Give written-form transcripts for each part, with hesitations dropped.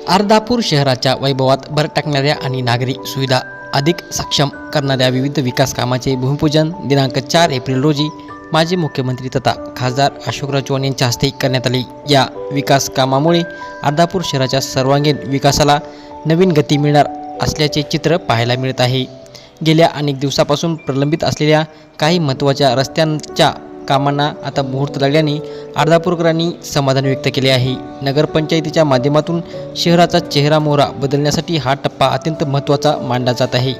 अर्धापूर शहराच्या वैभवात भर टाकणाऱ्या आणि नागरी सुविधा अधिक सक्षम करणाऱ्या विविध विकास कामाचे भूमिपूजन दिनांक 4 एप्रिल रोजी माजी मुख्यमंत्री तथा खासदार अशोकराव चव्हाण यांच्या हस्ते करण्यात आले। या विकास कामामुळे अर्धापूर शहराच्या सर्वांगीण विकासाला नवीन गती मिळणार असल्याचे चित्र पाहायला मिळत आहे। गेल्या अनेक दिवसापासून प्रलंबित असलेल्या काही महत्त्वाच्या रस्त्यांच्या कामांना आता मुहूर्त लागल्याने अर्धापूरकरांनी समाधान व्यक्त केले आहे। नगरपंचायतीच्या माध्यमातून शहराचा चेहरामोहरा बदलण्यासाठी हा टप्पा अत्यंत महत्त्वाचा मानला जात आहे।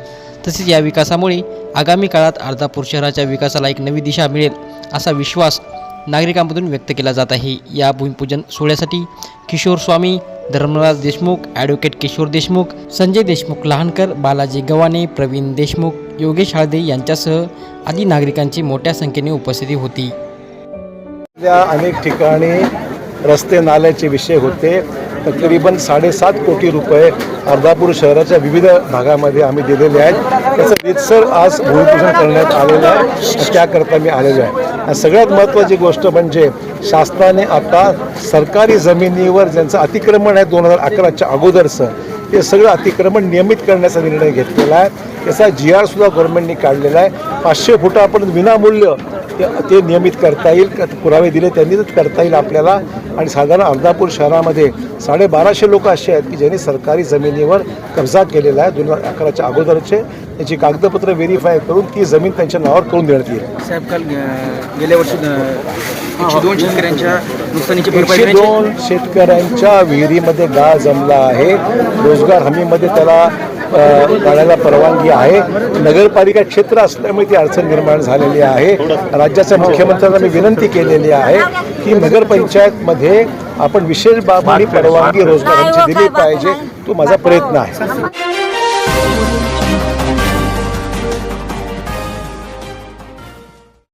तसेच या विकासामुळे आगामी काळात अर्धापूर शहराच्या विकासाला एक नवी दिशा मिळेल असा विश्वास नागरिकांमधून व्यक्त केला जात आहे। या भूमिपूजन सोहळ्यासाठी किशोर स्वामी, धर्मराज देशमुख, ॲडव्होकेट किशोर देशमुख, संजय देशमुख लहानकर, बालाजी गव्हाणे, प्रवीण देशमुख, योगेश हळदे यांच्यासह आदी नागरिकांची मोठ्या संख्येने उपस्थिती होती। अनेक ठिकाणी रस्ते नाल्याचे विषय होते। तकरीबन 7.5 कोटी रुपये अर्धापूर शहराच्या विविध भागामध्ये आम्ही दिलेले आहेत। त्याचं रीतसर आज भूमिपूजन करण्यात आलेलं आहे। त्याकरता मी आलेलो आहे। सगळ्यात महत्त्वाची गोष्ट म्हणजे शासनाने आता सरकारी जमिनीवर ज्यांचं अतिक्रमण आहे 2011च्या अगोदरचं ते सगळं अतिक्रमण नियमित करण्याचा निर्णय घेतलेला आहे। त्याचा GR सुद्धा गव्हर्नमेंटने काढलेला आहे। 500 फुटापर्यंत विनामूल्य ते नियमित करता येईल। पुरावे दिले त्यांनी करता येईल आपल्याला। आणि साधारण अर्धापूर शहरामध्ये 1250 लोक असे आहेत की ज्यांनी सरकारी जमिनीवर कब्जा केलेला आहे 2011च्या अगोदरचे। त्याची कागदपत्र व्हेरीफाय करून ती जमीन त्यांच्या नावावर करून देण्यात येईल। साहेब, काल गेल्या वर्षी 102 शेतकऱ्यांच्या नुकसानीची भरपाई 102 शेतकऱ्यांच्या विहिरीमध्ये गाळ जमला आहे। रोजगार हमीमध्ये त्याला काढायला परवानगी आहे। नगरपालिका क्षेत्र असल्यामुळे ती अडचण निर्माण झालेली आहे। राज्याच्या मुख्यमंत्र्यांना मी विनंती केलेली आहे की नगरपंचायतमध्ये आपण विशेष बाब आणि परवानगी रोजगारांची दिली पाहिजे। तो माझा प्रयत्न आहे।